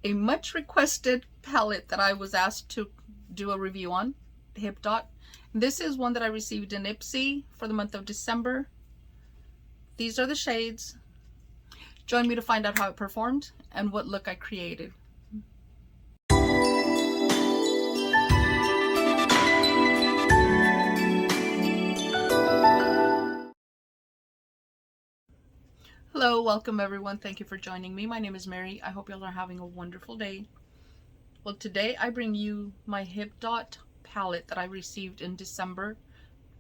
a much requested palette that I was asked to do a review on, HipDot. This is one that I received in Ipsy for the month of December. These are the shades. Join me to find out how it performed and what look I created. Hello, welcome everyone. Thank you for joining me. My name is Mary. I hope y'all are having a wonderful day. Well, today I bring you my HipDot palette that I received in December.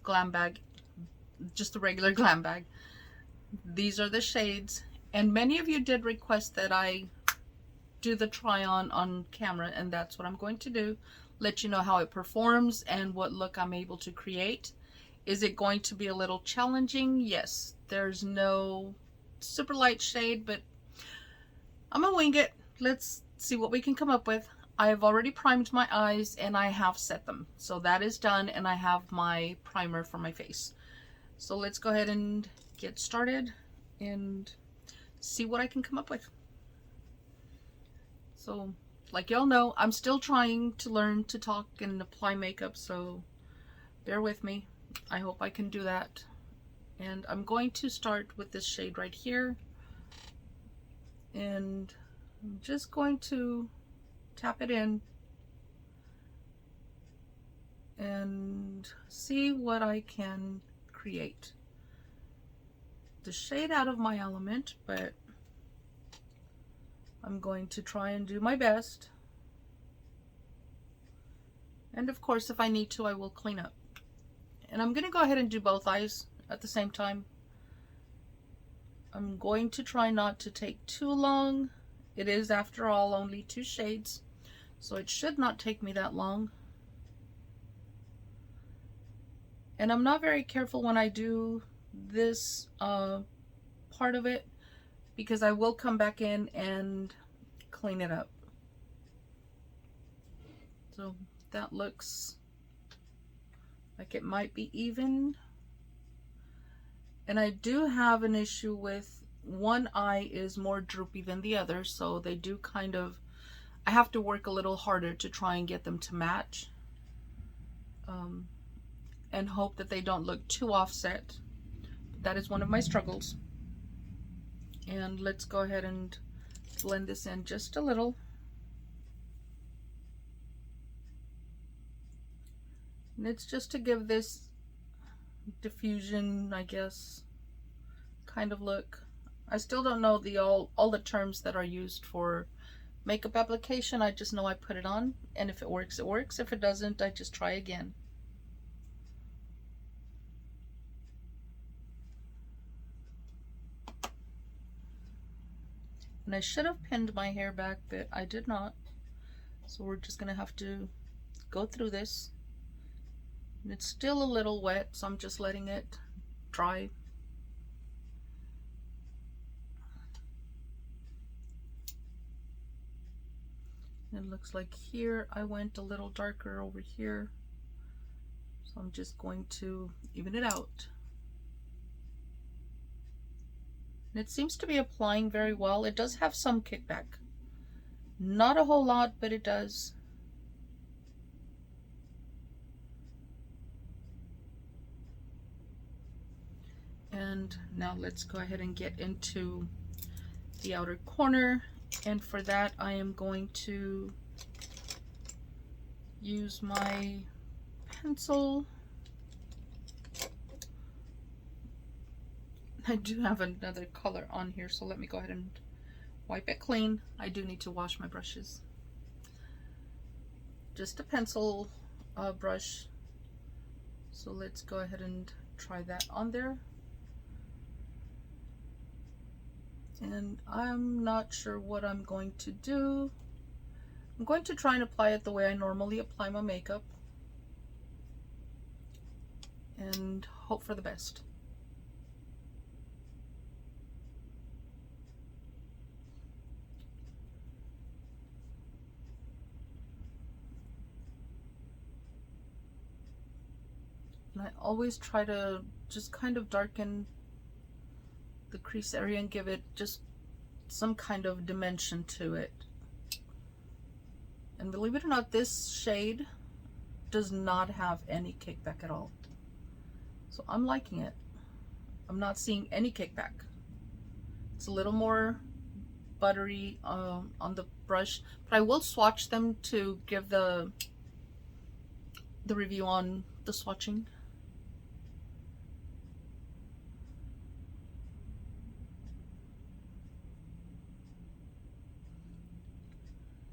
Glam bag, just a regular glam bag. These are the shades, and many of you did request that I do the try on camera, and that's what I'm going to do. Let you know how it performs and what look I'm able to create. Is it going to be a little challenging? Yes. There's no super light shade, but I'm gonna wing it. Let's see what we can come up with. I have already primed my eyes and I have set them, so that is done, and I have my primer for my face. So let's go ahead and get started and see what I can come up with. So like y'all know, I'm still trying to learn to talk and apply makeup, so bear with me. I hope I can do that. And I'm going to start with this shade right here, and I'm just going to tap it in and see what I can create. The shade out of my element, but I'm going to try and do my best. And of course, if I need to, I will clean up. And I'm going to go ahead and do both eyes at the same time. I'm going to try not to take too long. It is, after all, only 2 shades, so it should not take me that long. And I'm not very careful when I do this part of it, because I will come back in and clean it up. So that looks like it might be even. And I do have an issue with one eye is more droopy than the other, so they do kind of, I have to work a little harder to try and get them to match, and hope that they don't look too offset. That is one of my struggles. And let's go ahead and blend this in just a little. And it's just to give this diffusion, I guess, kind of look. I still don't know all the terms that are used for makeup application. I just know I put it on, and if it works, it works. If it doesn't, I just try again. And I should have pinned my hair back, but I did not. So we're just gonna have to go through this. And it's still a little wet, so I'm just letting it dry. It looks like here I went a little darker over here, so I'm just going to even it out. And it seems to be applying very well. It does have some kickback, not a whole lot, but it does. And now let's go ahead and get into the outer corner, and for that I am going to use my pencil. I do have another color on here, so let me go ahead and wipe it clean. I do need to wash my brushes. Just a pencil brush. So let's go ahead and try that on there. And I'm not sure what I'm going to do. I'm going to try and apply it the way I normally apply my makeup, and hope for the best. And I always try to just kind of darken the crease area and give it just some kind of dimension to it. And believe it or not, this shade does not have any kickback at all. So I'm liking it. I'm not seeing any kickback. It's a little more buttery on the brush, but I will swatch them to give the review on the swatching.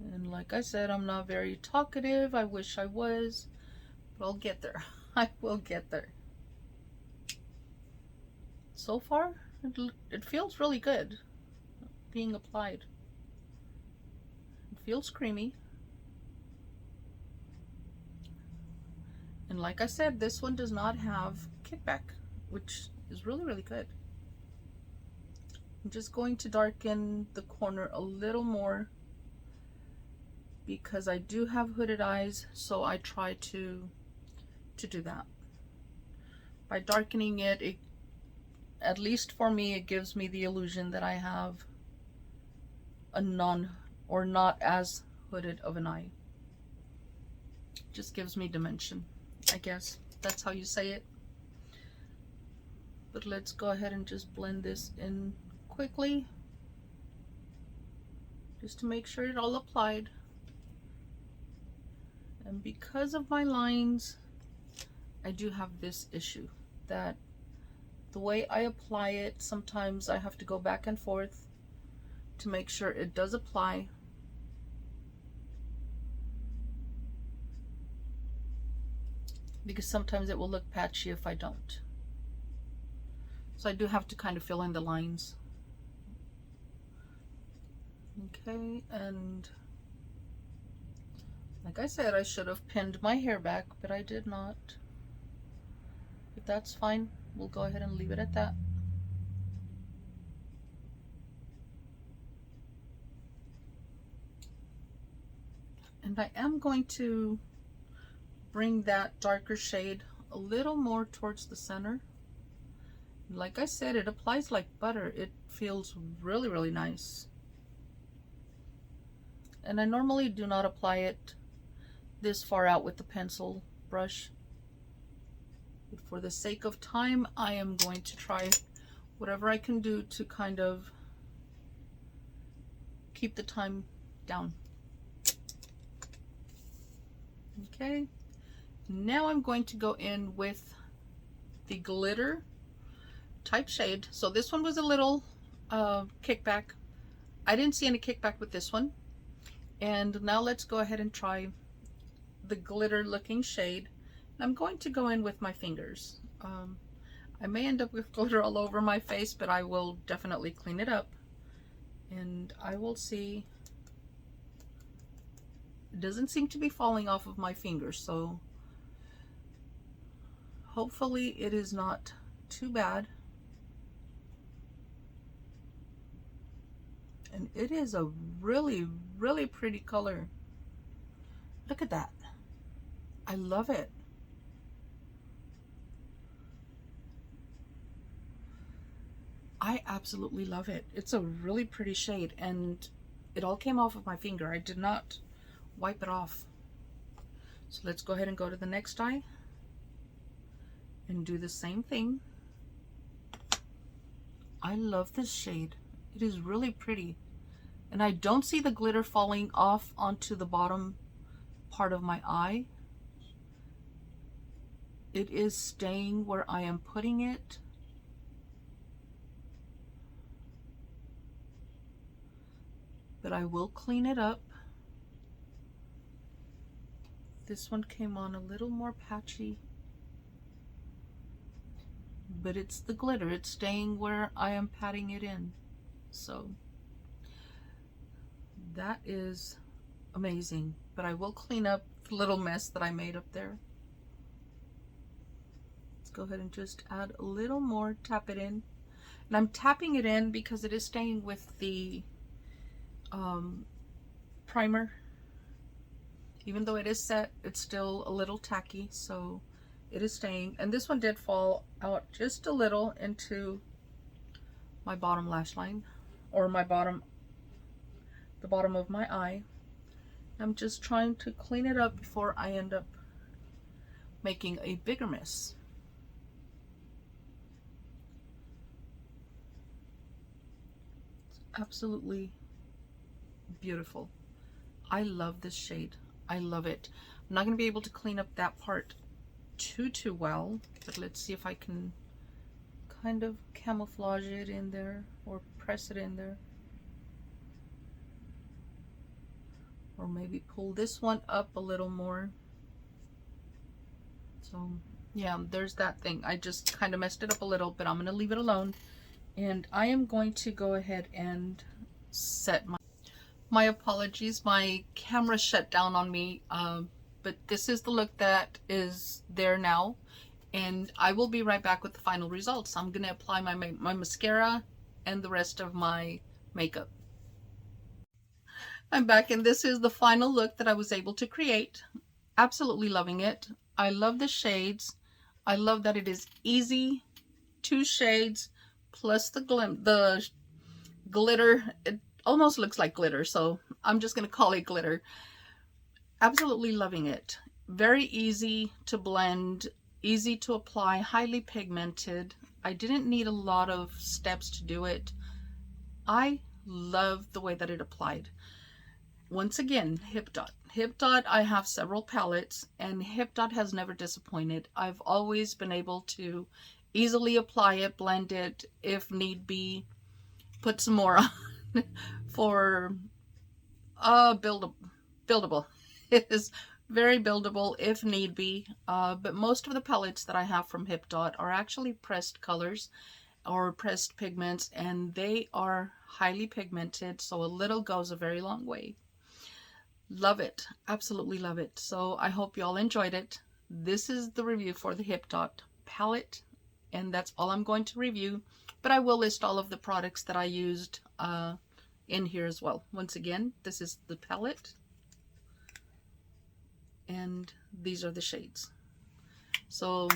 And like I said, I'm not very talkative. I wish I was, but I'll get there. I will get there. So far, it feels really good being applied. It feels creamy. And like I said, this one does not have kickback, which is really, really good. I'm just going to darken the corner a little more because I do have hooded eyes, so I try to do that. By darkening it, at least for me, it gives me the illusion that I have a not as hooded of an eye. Just gives me dimension, I guess that's how you say it. But let's go ahead and just blend this in quickly, just to make sure it all applied. And because of my lines, I do have this issue that the way I apply it, sometimes I have to go back and forth to make sure it does apply. Because sometimes it will look patchy if I don't. So I do have to kind of fill in the lines. Okay, and like I said, I should have pinned my hair back, but I did not. But that's fine. We'll go ahead and leave it at that. And I am going to bring that darker shade a little more towards the center. Like I said, it applies like butter. It feels really, really nice. And I normally do not apply it this far out with the pencil brush. But for the sake of time, I am going to try whatever I can do to kind of keep the time down. Okay, now I'm going to go in with the glitter type shade. So this one was a little kickback. I didn't see any kickback with this one. And now let's go ahead and try the glitter looking shade. I'm going to go in with my fingers. I may end up with glitter all over my face, but I will definitely clean it up. And I will see. It doesn't seem to be falling off of my fingers, so hopefully it is not too bad. And it is a really, really pretty color. Look at that. I love it. I absolutely love it. It's a really pretty shade, and it all came off of my finger. I did not wipe it off. So let's go ahead and go to the next eye and do the same thing. I love this shade. It is really pretty. And I don't see the glitter falling off onto the bottom part of my eye. It is staying where I am putting it. But I will clean it up. This one came on a little more patchy. But it's the glitter. It's staying where I am patting it in. So that is amazing. But I will clean up the little mess that I made up there. Let's go ahead and just add a little more, tap it in. And I'm tapping it in because it is staying with the primer. Even though it is set, it's still a little tacky, so it is staying. And this one did fall out just a little into my bottom lash line, or my bottom, the bottom of my eye. I'm just trying to clean it up before I end up making a bigger mess. It's absolutely beautiful. I love this shade. I love it. I'm not going to be able to clean up that part too well, but let's see if I can kind of camouflage it in there or press it in there. Or maybe pull this one up a little more. So yeah, there's that thing. I just kind of messed it up a little, but I'm going to leave it alone. And I am going to go ahead and set my apologies. My camera shut down on me, but this is the look that is there now. And I will be right back with the final results. I'm going to apply my mascara and the rest of my makeup. I'm back, and this is the final look that I was able to create. Absolutely loving it. I love the shades. I love that it is easy. 2 shades plus the glitter. It almost looks like glitter, so I'm just going to call it glitter. Absolutely loving it. Very easy to blend, easy to apply, highly pigmented. I didn't need a lot of steps to do it. I love the way that it applied. Once again, HipDot. HipDot, I have several palettes, and HipDot has never disappointed. I've always been able to easily apply it, blend it, if need be, put some more on for buildable. It is very buildable if need be, but most of the palettes that I have from HipDot are actually pressed colors or pressed pigments, and they are highly pigmented, so a little goes a very long way. Love it. Absolutely love it. So I hope you all enjoyed it. This is the review for the HipDot palette, and that's all I'm going to review, but I will list all of the products that I used in here as well. Once again, this is the palette, and these are the shades. So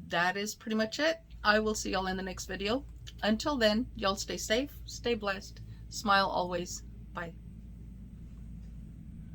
that is pretty much it. I will see y'all in the next video. Until then, y'all stay safe, stay blessed, smile always. Bye.